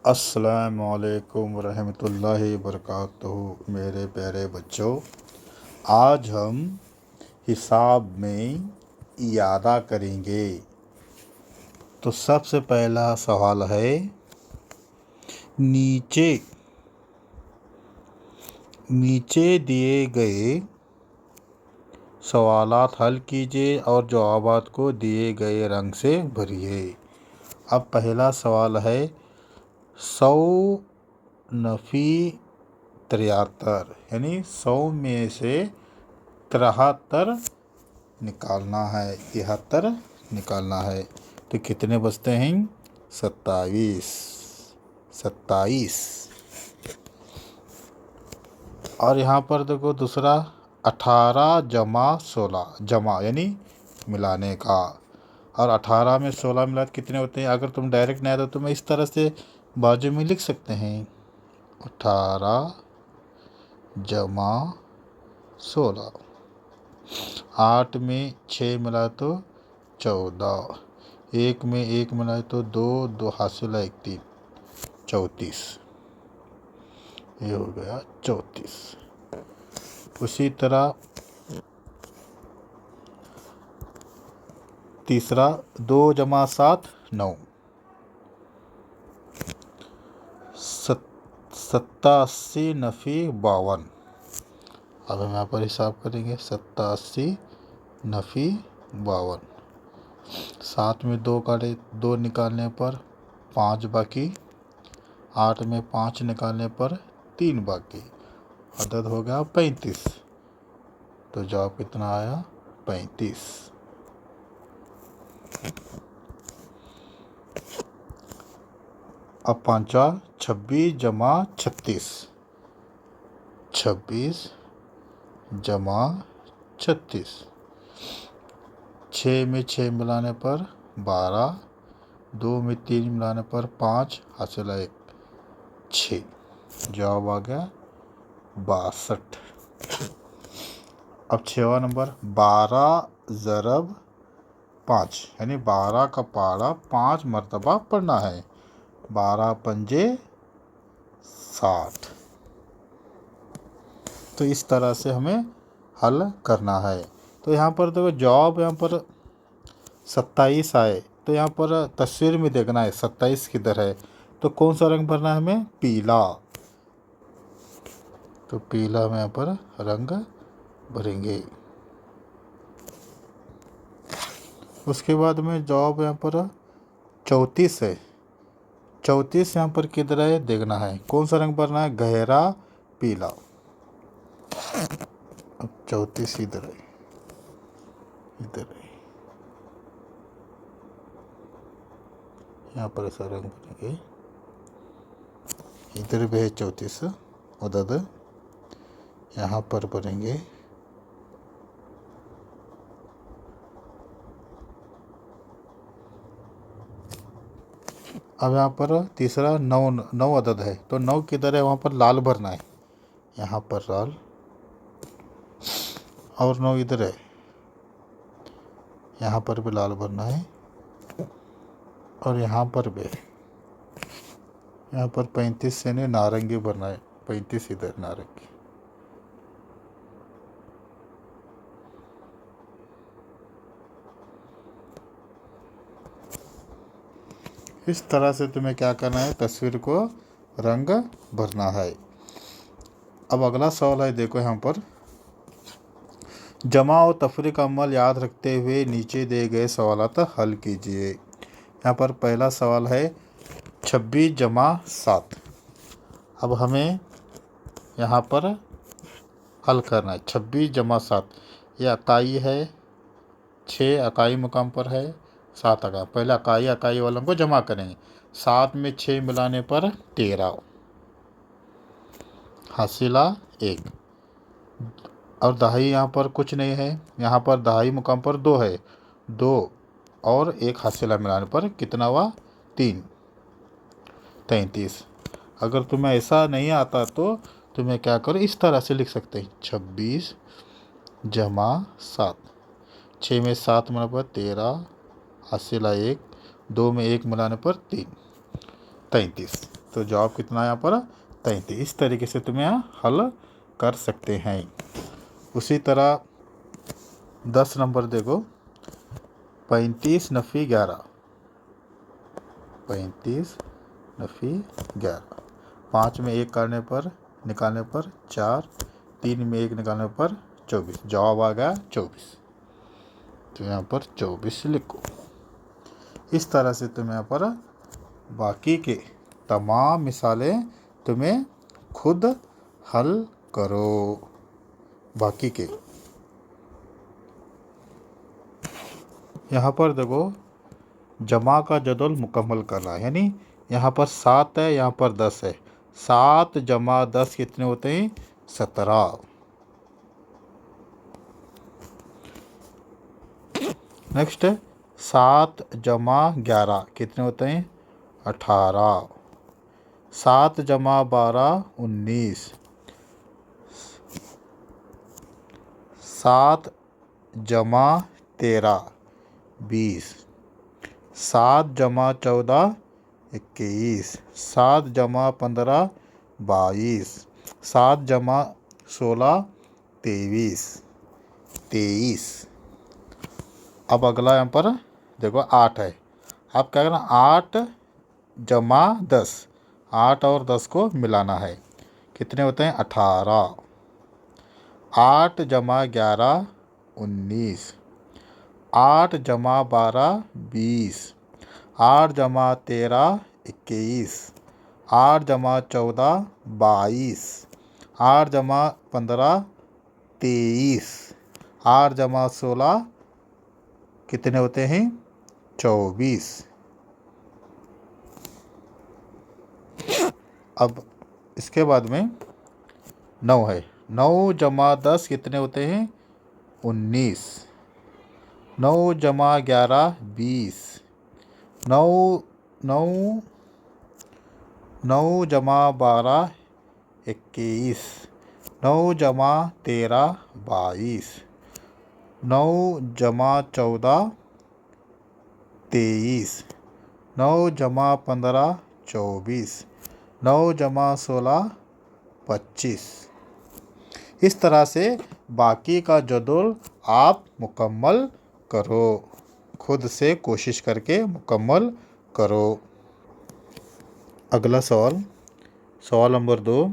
अस्सलामुअलैकुम रहमतुल्लाहि वबरकातुहू। मेरे प्यारे बच्चों, आज हम हिसाब में इयादा करेंगे। तो सबसे पहला सवाल है, नीचे दिए गए सवालात हल कीजिए और जवाबात को दिए गए रंग से भरिए। अब पहला सवाल है 100 नफ़ी 73, यानी 100 में से 73 निकालना है, 73 निकालना है। तो कितने बचते हैं? 27। और यहाँ पर देखो दूसरा 18 जमा 16, जमा यानी मिलाने का। और 18 में 16 मिला तो कितने होते हैं? अगर तुम डायरेक्ट नहीं आता तो मैं इस तरह से बाजू में लिख सकते हैं, 18 जमा 16। 8 में 6 मिला तो 14, 1 में 1 मिला तो 2, 2 हासिल 1 3, 34। ये हो गया 34। उसी तरह तीसरा 2 जमा 7 9, 87 नफ़ी 52। अब हम यहाँ पर हिसाब करेंगे, 87 नफ़ी 52। 7 में 2 काटे, 2 निकालने पर 5 बाकी। 8 में 5 निकालने पर 3 बाकी। अदद हो गया 35। तो जवाब कितना आया? 35। अब पांचवा 26 जमा 36, 26 जमा 36। 6 में 6 मिलाने पर 12, 2 में 3 मिलाने पर 5 हासिल 1 6। जवाब आ गया 62। अब 6वां नंबर 12 ज़रब 5, यानी 12 का पारा 5 मरतबा पढ़ना है। 12 पंजे 60। तो इस तरह से हमें हल करना है। तो यहाँ पर देखो जवाब यहाँ पर 27 आए, तो यहाँ पर तस्वीर में देखना है 27 किधर है। तो कौन सा रंग भरना है हमें? पीला। तो पीला में यहाँ पर रंग भरेंगे। उसके बाद में जवाब यहाँ पर 34 है। 34 यहाँ पर किधर है देखना है। कौन सा रंग भरना है? गहरा पीला। अब 34 इधर है, इधर है, यहाँ पर ऐसा रंग भरेंगे। इधर भी है 34 अदद, यहाँ पर भरेंगे। अब यहाँ पर तीसरा 9 अदद है, तो 9 किधर है? वहाँ पर लाल भरना है, यहाँ पर लाल। और 9 इधर है, यहाँ पर भी लाल भरना है। और यहाँ पर भी, यहाँ पर 35 से ने नारंगी भरना है, 35 इधर नारंगी। इस तरह से तुम्हें क्या करना है? तस्वीर को रंग भरना है। अब अगला सवाल है, देखो यहाँ पर जमा और तफरीक का अमल याद रखते हुए नीचे दिए गए सवालात हल कीजिए। यहाँ पर पहला सवाल है 26 जमा 7। अब हमें यहाँ पर हल करना है। 26 जमा 7, यह अकाई है, 6 अकाई मुकाम पर है, 7 अकाई। पहले अकाई वालों को जमा करेंगे। 7 में 6 मिलाने पर 13 हासिला 1। और दहाई यहाँ पर कुछ नहीं है, यहाँ पर दहाई मुकाम पर 2 है, 2 और 1 हासिला मिलाने पर कितना हुआ? 3, 33। अगर तुम्हें ऐसा नहीं आता तो तुम्हें क्या करो, इस तरह से लिख सकते हैं, 26 जमा 7। 6 में 7 मिलाने पर 13 हासिला 1, 2 में 1 मिलाने पर 3, 33। तो जवाब कितना है यहाँ पर 33। इस तरीके से तुम यहाँ हल कर सकते हैं। उसी तरह 10 नंबर देखो, 35 नफ़ी 11, 35 नफ़ी 11, 5 में 1 करने पर निकालने पर 4, 3 में 1 निकालने पर 24, जवाब आ गया 24। तो यहाँ पर 24 लिखो। इस तरह से तुम यहाँ पर बाकी के तमाम मिसालें तुम्हें खुद हल करो। बाकी के यहाँ पर देखो जमा का जदौल मुकम्मल कर रहा है, यानी यहाँ पर 7 है, यहाँ पर 10 है। 7 जमा 10 कितने होते हैं? 17। नेक्स्ट 7 जमा 11 कितने होते हैं? 18। 7 जमा 12 19। 7 जमा 13 20। 7 जमा 14 21। 7 जमा 15 22। 7 जमा 16 23। अब अगला यहाँ पर देखो 8 है। अब क्या करना, 8 जमा 10, 8 और 10 को मिलाना है, कितने होते हैं? 18। 8 जमा 11 19। 8 जमा 12 20। 8 जमा 13 21। 8 जमा 14 22। 8 जमा 15 23। 8 जमा 16 कितने होते हैं? 24। अब इसके बाद में 9 है। 9 जमा 10 कितने होते हैं? 19। 9 जमा 11 20। 9 जमा 12 21। 9 जमा 13 22। 9 जमा 14 23। 9 जमा 15 24। 9 जमा 16 25। इस तरह से बाकी का जदौल आप मुकम्मल करो, खुद से कोशिश करके मुकम्मल करो। अगला सवाल, सवाल नंबर 2,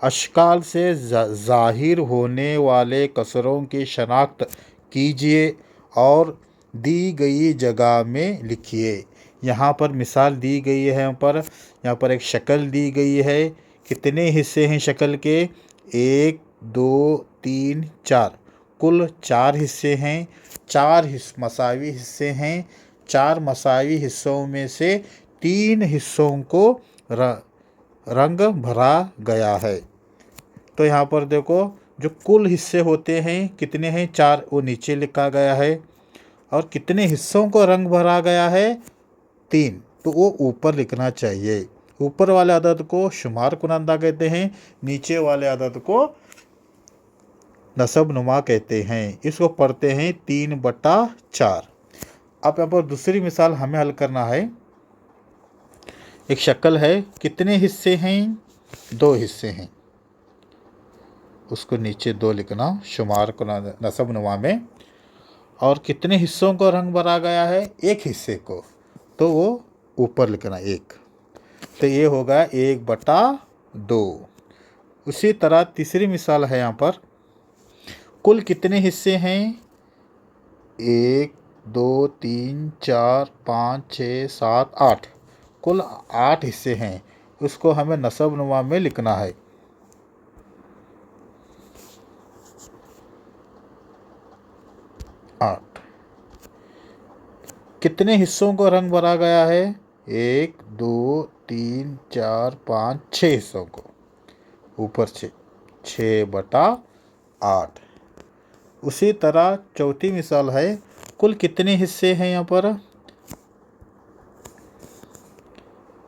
अशकाल से ज़ाहिर होने वाले कसरों की शनाख्त कीजिए और दी गई जगह में लिखिए। यहाँ पर मिसाल दी गई है, यहाँ पर एक शक्ल दी गई है। कितने हिस्से हैं शक्ल के? 1 2 3 4, कुल 4 हिस्से हैं। 4 मसावी हिस्से हैं। 4 मसावी हिस्सों में से 3 हिस्सों को रंग भरा गया है। तो यहाँ पर देखो जो कुल हिस्से होते हैं कितने हैं? 4, वो नीचे लिखा गया है। और कितने हिस्सों को रंग भरा गया है? 3, तो वो ऊपर लिखना चाहिए। ऊपर वाले अदद को शुमार कुनंदा कहते हैं, नीचे वाले अदद को नसब नुमा कहते हैं। इसको पढ़ते हैं 3/4। अब यहाँ पर दूसरी मिसाल हमें हल करना है। एक शक्ल है, कितने हिस्से हैं? 2 हिस्से हैं। उसको नीचे 2 लिखना शुमार को नसब नुमा में। और कितने हिस्सों को रंग भरा गया है? 1 हिस्से को, तो वो ऊपर लिखना 1। तो ये होगा 1/2। उसी तरह तीसरी मिसाल है, यहाँ पर कुल कितने हिस्से हैं? 1 2 3 4 5 6 7 8, कुल 8 हिस्से हैं। उसको हमें नसब नुमा में लिखना है। कितने हिस्सों को रंग भरा गया है? 1 2 3 4 5 6 हिस्सों को, ऊपर 6/8। उसी तरह चौथी मिसाल है, कुल कितने हिस्से हैं यहाँ पर?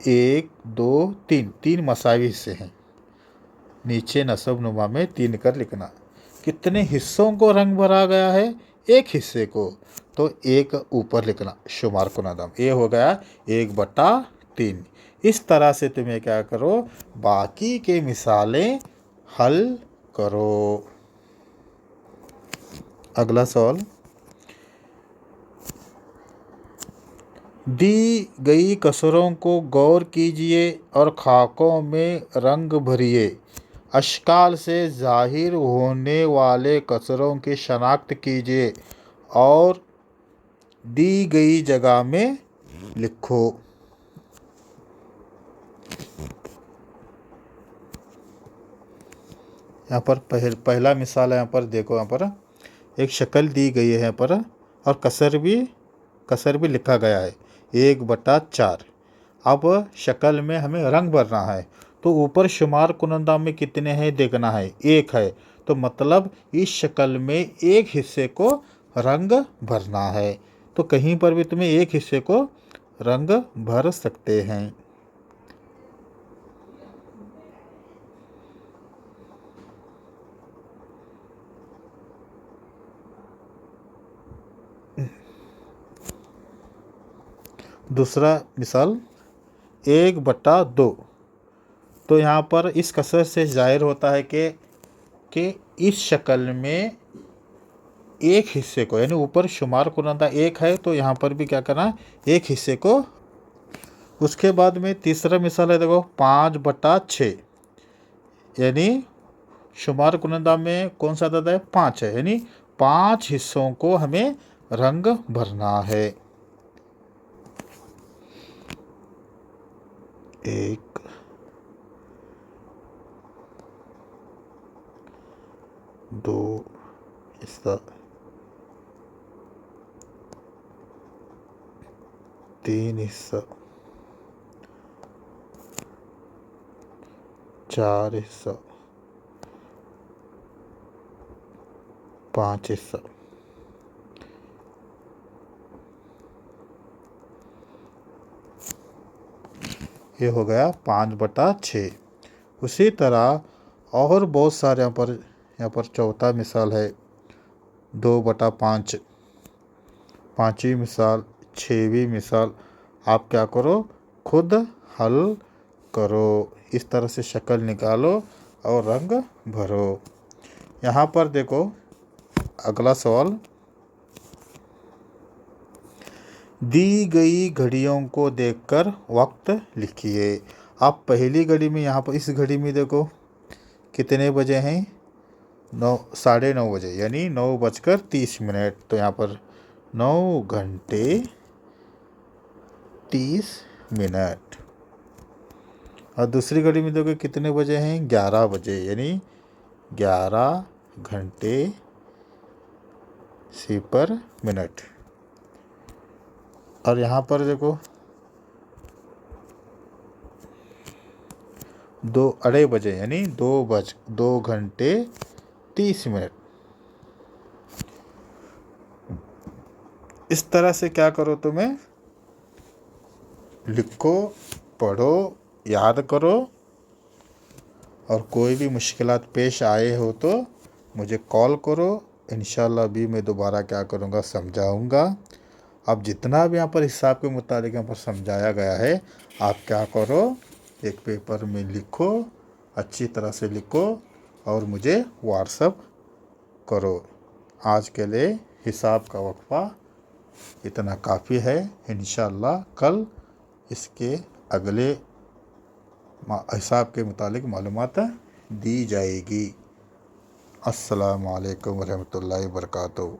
1 2 3, 3 मसावी हिस्से हैं। नीचे नसब नुमा में 3 कर लिखना। कितने हिस्सों को रंग भरा गया है? 1 हिस्से को, तो 1 ऊपर लिखना शुमार को नादम। ये हो गया 1/3। इस तरह से तुम्हें क्या करो, बाकी के मिसालें हल करो। अगला सवाल, दी गई कसरों को गौर कीजिए और खाकों में रंग भरिए। अश्काल से जाहिर होने वाले कसरों की शनाख्त कीजिए और दी गई जगह में लिखो। यहाँ पर पहला मिसाल है। यहाँ पर देखो, यहाँ पर एक शक्ल दी गई है यहाँ पर, और कसर भी लिखा गया है 1/4। अब शक्ल में हमें रंग भरना है, तो ऊपर शुमार कुनंदा में कितने हैं देखना है, 1 है। तो मतलब इस शक्ल में एक हिस्से को रंग भरना है। तो कहीं पर भी तुम्हें एक हिस्से को रंग भर सकते हैं। दूसरा मिसाल 1/2। तो यहाँ पर इस कसर से जाहिर होता है कि इस शक्ल में एक हिस्से को, यानी ऊपर शुमार कुनंदा 1 है, तो यहाँ पर भी क्या करना, एक हिस्से को। उसके बाद में तीसरा मिसाल है, देखो 5/6, यानी शुमार कुनंदा में कौन सा अदद है, 5 है, यानी 5 हिस्सों को हमें रंग भरना है। 1 2 हिस्सा, 3 हिस्सा, 4 हिस्सा, 5 हिस्सा। ये हो गया 5/6। उसी तरह और बहुत सारे यहाँ पर चौथा मिसाल है 2/5, पाँचवीं मिसाल, 6वीं मिसाल। आप क्या करो, खुद हल करो। इस तरह से शक्ल निकालो और रंग भरो। यहाँ पर देखो अगला सवाल, दी गई घड़ियों को देखकर वक्त लिखिए। आप पहली घड़ी में, यहाँ पर इस घड़ी में देखो कितने बजे हैं, 9:30 बजे, यानी 9:30। तो यहाँ पर 9 घंटे 30 मिनट। और दूसरी घड़ी में देखो कितने बजे हैं, 11 बजे, यानी 11 घंटे 0 मिनट। और यहाँ पर देखो 2:30 बजे, यानी 2 घंटे 30 मिनट। इस तरह से क्या करो, तुम्हें लिखो, पढ़ो, याद करो। और कोई भी मुश्किलात पेश आए हो तो मुझे कॉल करो। इंशाल्लाह भी मैं दोबारा क्या करूँगा, समझाऊँगा। अब जितना भी यहाँ पर हिसाब के मुताबिक यहाँ पर समझाया गया है, आप क्या करो, एक पेपर में लिखो, अच्छी तरह से लिखो और मुझे व्हाट्सएप करो। आज के लिए हिसाब का वक्फा इतना काफ़ी है। इंशाल्लाह कल इसके अगले हिसाब के मुतालिक मालूमात दी जाएगी। अस्सलामु अलैकुम वरहमतुल्लाहि वबरकातुहू।